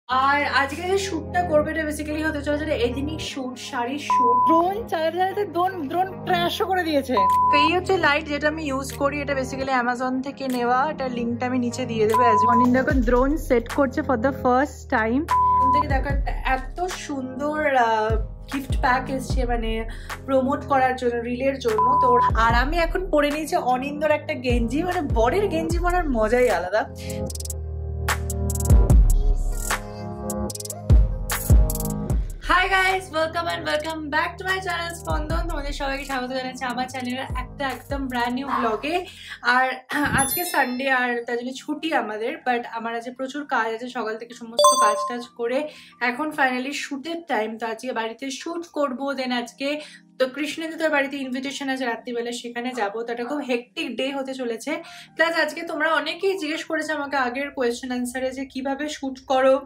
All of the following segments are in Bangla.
আর আজকে যে শ্যুটটা করবে এটা বেসিক্যালি হতে চলেছে এথনিক শ্যুট, শাড়ির শ্যুট। ড্রোন চালাতে ড্রোন ক্র্যাশও করে দিয়েছে। তো এই হচ্ছে লাইট যেটা আমি ইউজ করি, এটা বেসিক্যালি অ্যামাজন থেকে নেওয়া, এটা লিঙ্কটা আমি নিচে দিয়ে দেবো। অনিন্দ এখন ড্রোন সেট করছে ফর দ্য ফার্স্ট টাইম। থেকে দেখা এত সুন্দর গিফট প্যাক এসছে, মানে প্রমোট করার জন্য, রিলের জন্য। তো আর আমি এখন পরে নিয়েছি অনিন্দর একটা গেঞ্জি, মানে বরের গেঞ্জি পরার মজাই আলাদা। Hi guys, welcome back to my channel স্পন্দন। তোমাদের সবাইকে স্বাগত জানাচ্ছি আমার চ্যানেলের একটা একদম ব্র্যান্ড নিউ ব্লগে। আর আজকে সানডে, আর তার জন্য ছুটি আমাদের, বাট আমার আজকে প্রচুর কাজ আছে। সকাল থেকে সমস্ত কাজ টাজ করে এখন ফাইনালি শ্যুটের টাইম। তো আজকে বাড়িতে শ্যুট করবো, দেন আজকে তো কৃষ্ণেন্দুদের বাড়িতে ইনভিটেশন আছে রাত্রিবেলা, সেখানে যাবো। তো এটা খুব হেক্টিক ডে হতে চলেছে। প্লাস আজকে তোমরা অনেকেই জিজ্ঞেস করেছে আমাকে আগের কোয়েশ্চেন আনসারে যে কিভাবে শ্যুট করো,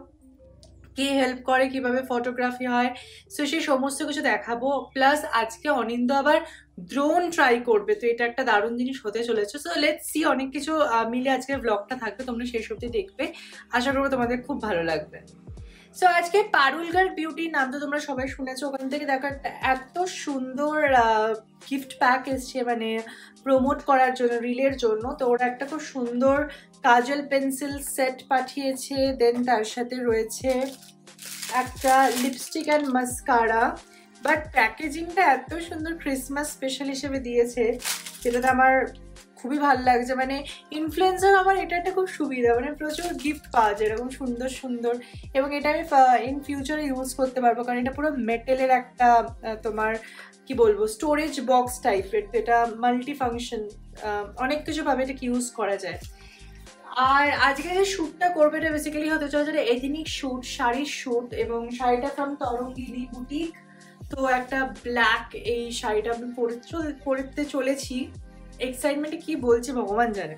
কে হেল্প করে, কিভাবে ফটোগ্রাফি হয়, সো সেই সমস্ত কিছু দেখাবো। প্লাস আজকে অনিন্দ আবার ড্রোন ট্রাই করবে, তো এটা একটা দারুণ জিনিস হতে চলেছে। সো লেটস সি, অনেক কিছু মিলে আজকের ব্লগটা থাকবে, তোমরা শেষ অবধি দেখবে, আশা করবো তোমাদের খুব ভালো লাগবে। সো আজকে পারুল গার্ল বিউটির নাম তো তোমরা সবাই শুনেছো, ওখান থেকে দেখো এত সুন্দর গিফট প্যাক এসছে, মানে প্রমোট করার জন্য, রিলের জন্য। তো ওরা একটা খুব সুন্দর কাজল পেন্সিল সেট পাঠিয়েছে, দেন তার সাথে রয়েছে একটা লিপস্টিক অ্যান্ড মাস্কারা। বাট প্যাকেজিংটা এত সুন্দর ক্রিসমাস স্পেশাল হিসেবে দিয়েছে, যেটাতে আমার খুবই ভালো লাগছে। মানে ইনফ্লুয়েন্সার আমার এটা একটা খুব সুবিধা, মানে প্রচুর গিফট পাওয়া যায় এরকম সুন্দর সুন্দর। এবং এটা আমি ইন ফিউচারে ইউজ করতে পারবো, কারণ এটা পুরো মেটেলের একটা তোমার কি বলবো স্টোরেজ বক্স টাইপের। তো এটা মাল্টি ফাংশন, অনেক কিছু ভাবে এটাকে ইউজ করা যায়। আর আজকে যে শ্যুটটা করবে এটা বেসিক্যালি হতে চলেছে এথনিক শ্যুট, শাড়ির শ্যুট। এবং শাড়িটা ফ্রম তরঙ্গিনী বুটিক। তো একটা ব্ল্যাক এই শাড়িটা আমি পরতে চলেছি। এক্সাইটমেন্টে কি বলছি ভগবান জানে,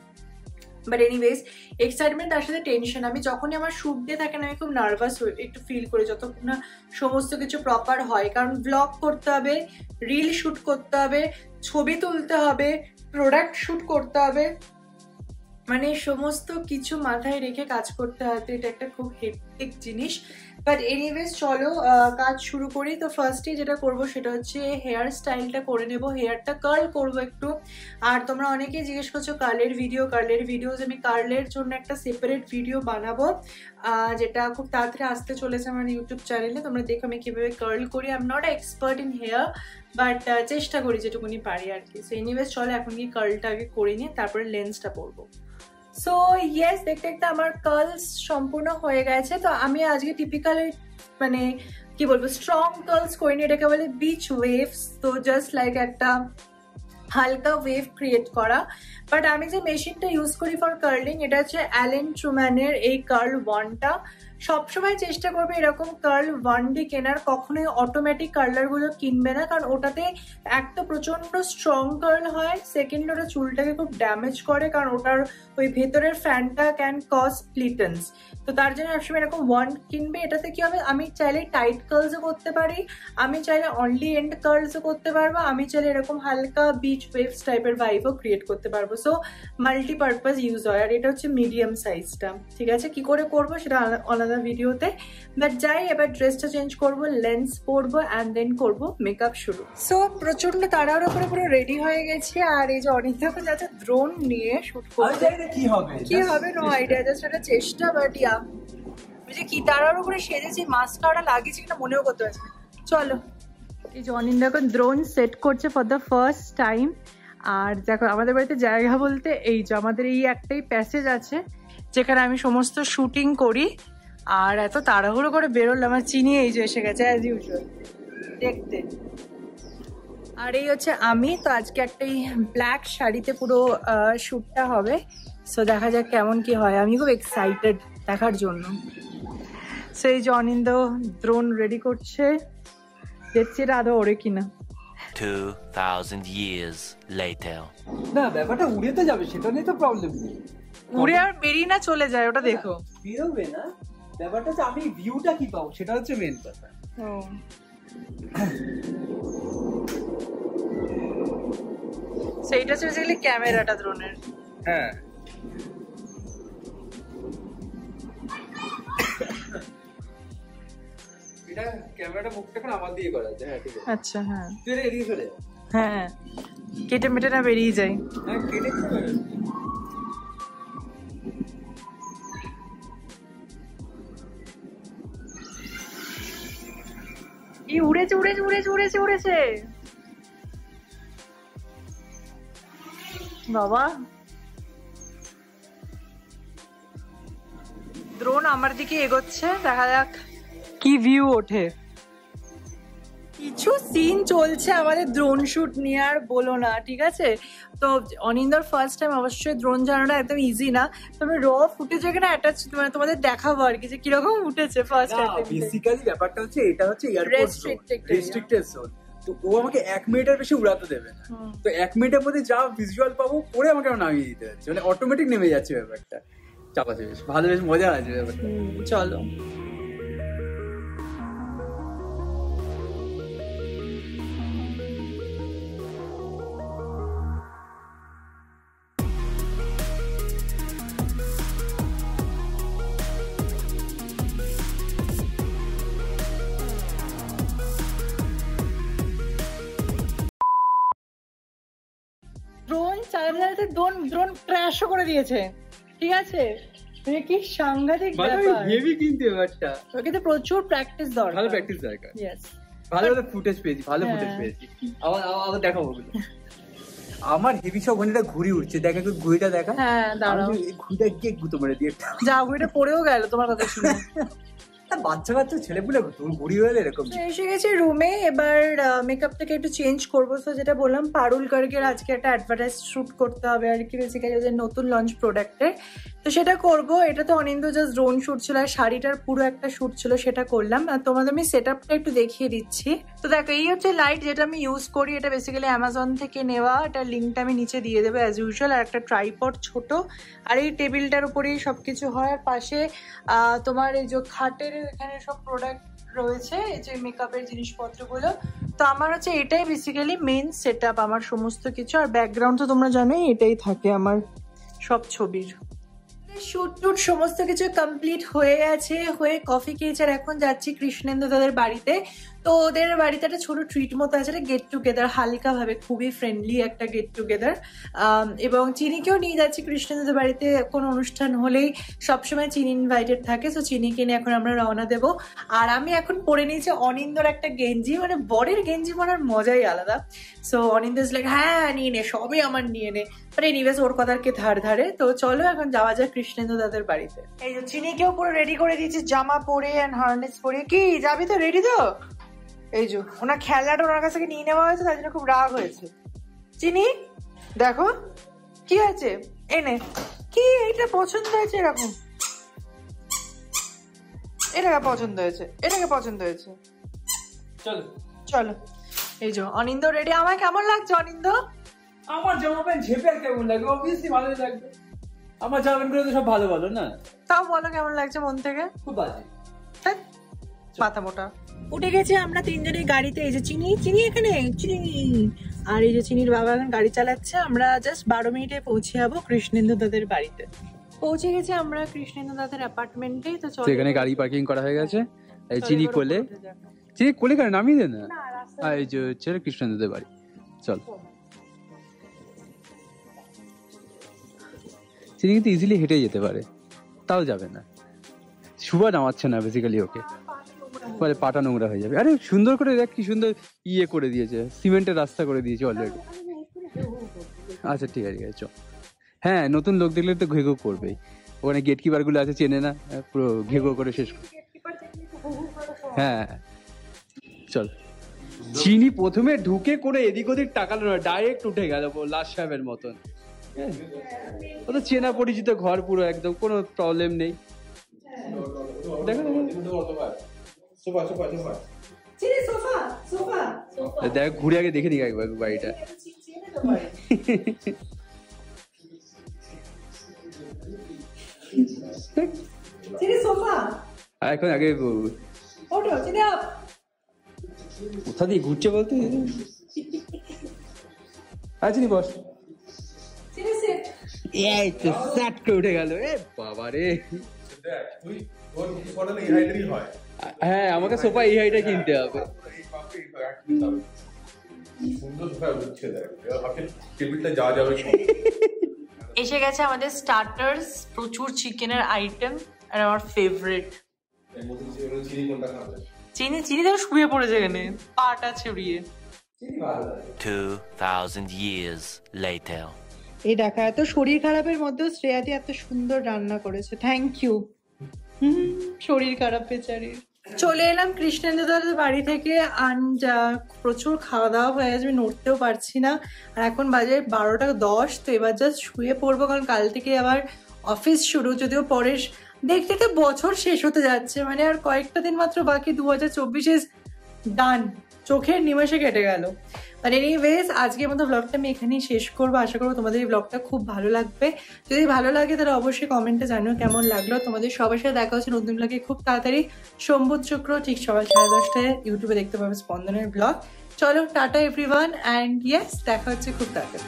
বাট এনিওয়েজ এক্সাইটমেন্ট তার সাথে টেনশন। আমি যখনই আমার শ্যুট দিয়ে থাকেন আমি খুব নার্ভাস হই, একটু ফিল করি যতক্ষণ না সমস্ত কিছু প্রপার হয়। কারণ ব্লগ করতে হবে, রিল শ্যুট করতে হবে, ছবি তুলতে হবে, প্রোডাক্ট শ্যুট করতে হবে, মানে সমস্ত কিছু মাথায় রেখে কাজ করতে হয়। তো এটা একটা খুব হেক্টিক জিনিস। বাট এনিওয়েজ চলো কাজ শুরু করি। তো ফার্স্টে যেটা করব সেটা হচ্ছে হেয়ার স্টাইলটা করে নেব, হেয়ারটা কার্ল করব একটু। আর তোমরা অনেকেই জিজ্ঞেস করছো কার্লের ভিডিওজ। আমি কার্লের জন্য একটা সেপারেট ভিডিও বানাবো, যেটা খুব তাড়াতাড়ি আসতে চলেছে আমার ইউটিউব চ্যানেলে। তোমরা দেখো আমি কীভাবে কার্ল করি। I am not expert in here, but চেষ্টা করি যেটুকুনি পারি আর কি। সো এনিওয়েজ চলো এখন কি কার্লটা আগে করে নিয়ে তারপরে লেন্সটা পরবো। সো ইয়েস, দেখতে দেখতে আমার কার্লস সম্পূর্ণ হয়ে গেছে। তো আমি আজকে টিপিক্যাল মানে কি বলবো স্ট্রং কার্লস করিনি, এটাকে বলে বিচ ওয়েভস। তো জাস্ট লাইক একটা হালকা ওয়েভ ক্রিয়েট করা। বাট আমি যে মেশিনটা ইউজ করি ফর কার্লিং এটা হচ্ছে অ্যালেন ট্রুম্যানের এই কার্ল ওয়ানটা। সবসময় চেষ্টা করবে এরকম কার্ল ওয়ান ডি কেনার, কখনোই অটোমেটিক কার্লারগুলো কিনবে না। কারণ ওটাতে এক তো প্রচণ্ড স্ট্রং কার্ল হয়, সেকেন্ড ওটা চুলটাকে খুব ড্যামেজ করে, কারণ ওটার ওই ভেতরের ফ্যানটা ক্যান কজ স্প্লিটেন্স। তো তার জন্য সবসময় এরকম ওয়ান কিনবে। এটাতে কি হবে, আমি চাইলে টাইট কার্লসও করতে পারি, আমি চাইলে অনলি এন্ড কার্লসও করতে পারবো, আমি চাইলে এরকম হালকা বিচ ওয়েভস টাইপের ভাইবও ক্রিয়েট করতে পারবো। সো মাল্টিপারপাস ইউজ হয়। আর এটা হচ্ছে মিডিয়াম সাইজটা, ঠিক আছে। কি করে করবো সেটা আলাদা ভিডিওতে। বাট যাই, এবার ড্রেসটা চেঞ্জ করবো, লেন্স পরবো, অ্যান্ড দেন করবো মেকআপ শুরু। সো প্রচন্ড তাড়াহুড়ো করে পুরো রেডি হয়ে গেছি। আর এই যে অনিন্দাকে যাচ্ছে ড্রোন নিয়ে শুট করতে, কি হবে নো আইডিয়া, জাস্ট একটা চেষ্টা। বাট ইয়া যে কি তাড়াহুড়ো করে সেজেছি, মাস্কারা লাগিয়েছি কিনা মনেও করতে পারছি না। চলো, এই যে অনিন্দা এখন ড্রোন সেট করছে ফর দ্য ফার্স্ট টাইম। আর দেখো আমাদের বাড়িতে জায়গা বলতে এই যে আমাদের এই একটাই প্যাসেজ আছে যেখানে আমি সমস্ত শুটিং করি। আর এত তাড়াহুড়ো করে বেরোলাম, আমার চিনি এই যে এসে গেছে অ্যাজ ইউজুয়াল দেখতে। আর এই হচ্ছে আমি। তো আজকে একটা এই ব্ল্যাক শাড়িতে পুরো শ্যুটটা হবে। সো দেখা যাক কেমন কি হয়, আমি খুব এক্সাইটেড দেখার জন্য। সেই যে অনিন্দ ড্রোন রেডি করছে, দেখছি এটা আদৌ ওরে কিনা। 2000 years later. না ব্যাপারটা উড়ে তো যাবে, সেটা নিয়ে তো প্রবলেম নেই। উড়ে আর বেরিয়ে না চলে যায়, ওটা দেখো। বেরোবে না, ব্যাপারটা হচ্ছে আমি ভিউটা কি পাবো সেটা হচ্ছে মেন কথা। সেইটা হচ্ছে বেসিক্যালি ক্যামেরাটা ড্রোনের। হ্যাঁ এটা ক্যামেরাটা মুখটা এখন আমার দিয়ে করা আছে। হ্যাঁ ঠিক আছে। আচ্ছা হ্যাঁ তুই এটা এদিকে চলে যা। হ্যাঁ কেটে মেটে না বেরিয়ে যায়। হ্যাঁ কেটে দিতে পারে। এই উড়েছে উড়েছে উড়েছে উড়েছে উড়েছে বাবা। ড্রোন আমার দিকে এগোচ্ছে, দেখা যাক কি ভিউ ওঠে। কিছু সিন চলছে আমাদের ড্রোন শুট নিয়ে, আর বলো না, ঠিক আছে? তো অনিন্দর ফার্স্ট টাইম, অবশ্যই ড্রোন চালানোটা একদম ইজি না। তবে র ফুটেজ এখানে অ্যাটাচ মানে তোমাদের দেখাবো আর কি যে কিরকম উঠেছে ফার্স্ট টাইম। বেসিক্যালি ব্যাপারটা হচ্ছে এটা হচ্ছে এয়ারপোর্ট রেস্ট্রিক্টেড জোন। তো ও আমাকে 1 মিনিটের বেশি উড়াতে দেবে না। তো 1 মিনিটের মধ্যে যা ভিজুয়াল পাবো পরে আমাকে নামিয়ে দিতে হচ্ছে, মানে অটোমেটিক নেমে যাচ্ছে ব্যাপারটা। চাপাচ্ছে বেশ ভালো, বেশ মজা আছে ব্যাপারটা। চলো ড্রোন চালাতে ড্রোন ক্র্যাশও করে দিয়েছে, ঠিক আছে? মানে কি সাংঘাতিক ব্যাপার। হেভি কিন্তু ব্যাপারটা। ওকে তো প্রচুর প্র্যাকটিস দরকার, ভালো প্র্যাকটিস দরকার। ইয়েস, ভালো ফুটেজ পেয়েছি, ভালো ফুটেজ পেয়েছি। আবার দেখাবো ওগুলো। আমার হেভি সব ঘড়িটা ঘুরি উঠছে, দেখা একটু ঘুড়িটা দেখা। হ্যাঁ দাঁড়াও, ঘুড়িটা গিয়ে গুঁতো মেরে দিয়ে যা ঘুড়িটা পড়েও গেল তোমার কথা শুনে। বাচ্চা কাচ্চা ছেলেপুলে ঘুড়ি হয়ে এরকম। এসে গেছি রুমে, এবার মেকআপটাকে একটু চেঞ্জ করবো। তো যেটা বললাম, পারুল গার্গের আজকে একটা অ্যাডভার্টাইজ শুট করতে হবে আর কি, বেসিক্যালি ওদের নতুন লঞ্চ প্রোডাক্টের। তো সেটা করব। এটা তো অনিন্দ জাস্ট ড্রোন শুট ছিল, আর শাড়িটার পুরো একটা শুট ছিল, সেটা করলাম। আর তোমাদের আমি সেট আপটা একটু দেখিয়ে দিচ্ছি। তো দেখো, এই হচ্ছে লাইট যেটা আমি ইউজ করি। এটা বেসিক্যালি অ্যামাজন থেকে নেওয়া, এটা লিঙ্কটা আমি নিচে দিয়ে দেবো অ্যাজ ইউজুয়াল। আর একটা ট্রাইপড ছোট, আর এই টেবিলটার উপরেই সবকিছু হয়। আর পাশে তোমার এই যে খাটের এখানে সব প্রোডাক্ট রয়েছে, এই যে মেকআপের জিনিসপত্রগুলো। তো আমার হচ্ছে এটাই বেসিক্যালি মেন সেট আপ আমার সমস্ত কিছু। আর ব্যাকগ্রাউন্ড তো তোমরা জানোই, এটাই থাকে আমার সব ছবির। শুট টুট সমস্ত কিছু কমপ্লিট হয়ে গেছে, হয়ে কফি খেয়েছে। আর এখন যাচ্ছি কৃষ্ণেন্দু দাদের বাড়িতে। তো ওদের বাড়িতে একটা ছোট ট্রিট মতো আছে, গেট টুগেদার, হালকা ভাবে, খুবই ফ্রেন্ডলি একটা গেট টুগেদার। এবং চিনিকেও নিয়ে যাচ্ছি কৃষ্ণেন্দুদের বাড়িতে। কোনো অনুষ্ঠান হলেই সবসময় চিনি ইনভাইটেড থাকে, সো চিনিকে নিয়ে এখন আমরা রওনা দেবো। আর আমি এখন পরে নিয়েছি অনিন্দর একটা গেঞ্জি, মানে বরের গেঞ্জি পরার মজাই আলাদা। সো অনিন্দ ইজ লাইক হ্যাঁ নিয়ে নে, সবই আমার নিয়ে নে। বাট এনিওয়েজ ওর কথার কে ধার ধারে। তো চলো এখন যাওয়া যাক কৃষ্ণেন্দু দাদের বাড়িতে। এই যে চিনিকেও পুরো রেডি করে দিয়েছি, জামা পরে অ্যান্ড হার্নেস পরে। কি যাবি তো? রেডি তো? এই যে ওনার খেলাটা ওনার কাছ থেকে নিয়ে নেওয়া হয়েছে, তাই জন্য খুব রাগ হয়েছে। চিনি দেখো কি হয়েছে, এনে কি এটা পছন্দ হয়েছে, এরকম এটাকে পছন্দ হয়েছে, এটাকে পছন্দ হয়েছে। চলো চলো, এই যে অনিন্দ রেডি। আমার কেমন লাগছে অনিন্দ? আমার জামা প্যান্ট ঝেপে আর কেমন লাগবে? অবভিয়াসলি ভালোই লাগবে। আমার জামা প্যান্ট গুলো তো সব ভালো ভালো না? তাও বলো কেমন লাগছে মন থেকে? খুব বাজে, মাথা মোটা। উঠে গেছে আমরা তিনজনে গাড়িতে। এই যে চিনি, চিনি এখানে চিনি, আর এই যে চিনির বাবা এখন গাড়ি চালাচ্ছে। আমরা জাস্ট 12 মিনিটে পৌঁছে যাবো কৃষ্ণেন্দু দাদের বাড়িতে। পৌঁছে গেছি আমরা কৃষ্ণেন্দু দাদের অ্যাপার্টমেন্টে। তো চলো, সেখানে গাড়ি পার্কিং করা হয়ে গেছে। এই চিনি কোলে, চিনি কোলে কেন নামিয়ে দে না। এই যে হচ্ছে কৃষ্ণেন্দুদের বাড়ি, চল। চিনি কিন্তু ইজিলি হেঁটে যেতে পারে, তাও যাবে না। শুভা নামাচ্ছে না বেসিক্যালি ওকে, বলে পাটা নোংরা হয়ে যাবে। আরে সুন্দর করে দেখ, কি সুন্দর ইয়ে করে দিয়েছে, সিমেন্টের রাস্তা করে দিয়েছে অলরেডি। আচ্ছা ঠিক আছে, চল। হ্যাঁ, নতুন লোক দেখলে তো ঘেঘো করবেই। ওখানে গেট কিপার গুলো আছে, চেনে না, পুরো ঘেঘো করে শেষ করে। হ্যাঁ চল। চিনি প্রথমে ঢুকে করে এদিক ওদিক টাকালো না, ডাইরেক্ট উঠে গেল লাস্ট সাহেবের মতন। ও তো চেনা পরিচিত ঘর পুরো, একদম কোনো প্রবলেম নেই। দেখো দেখ, ঘুরে আগে দেখে নিক একবার বাড়িটা। এখন আগে কোথা দিয়ে ঘুরছে বলতে? আচ্ছা নি বস, এই তো স্যাট করে উঠে গেল। এ বাবা রে, তুই ওর ফটো এই হাইটেরই হয়। হ্যাঁ আমাকে সোফা এই হাইটে কিনতে হবে। সুন্দর সোফা হচ্ছে দেখ, ভাবছেন টেবিলটা যাওয়া যাবে কি? এসে গেছে আমাদের স্টার্টার্স, প্রচুর চিকেনের আইটেম আর আমার ফেভারিট এর মধ্যে চিনি কোনটা খাবে? চিনি। চিনি তো শুয়ে পড়েছে এখানে, পাটা ছড়িয়ে। চিনি ভালো লাগে। 2000 years later. এই দেখা, এত শরীর খারাপের মধ্যেও শ্রেয়াদি এত সুন্দর রান্না করেছে, থ্যাংক ইউ। শরীর খারাপ বেচারির। চলে এলাম কৃষ্ণেন্দ্রদার বাড়ি থেকে, আন্ড প্রচুর খাওয়া দাওয়া হয়ে গেছে, আমি নড়তেও পারছি না। আর এখন বাজে 12:10, তো এবার জাস্ট শুয়ে পড়বো, কারণ কাল থেকে আবার অফিস শুরু। যদিও পরের দেখতে দেখতে বছর শেষ হতে যাচ্ছে, মানে আর কয়েকটা দিন মাত্র বাকি, 2024 ইজ ডান, চোখের নিমেষে কেটে গেল। আর এনিওয়েজ আজকের মতো ব্লগটা আমি এখানেই শেষ করবো। আশা করবো তোমাদের এই ব্লগটা খুব ভালো লাগবে। যদি ভালো লাগে তাহলে অবশ্যই কমেন্টে জানিও কেমন লাগলো। তোমাদের সবার সাথে দেখা হচ্ছে নতুন ব্লগে খুব তাড়াতাড়ি, সোমবার শুক্র ঠিক সকাল 10:30টায় ইউটিউবে দেখতে পাবে স্পন্দনের ব্লগ। চলো টাটা এভরিওয়ান, অ্যান্ড ইয়েস দেখা হচ্ছে খুব তাড়াতাড়ি।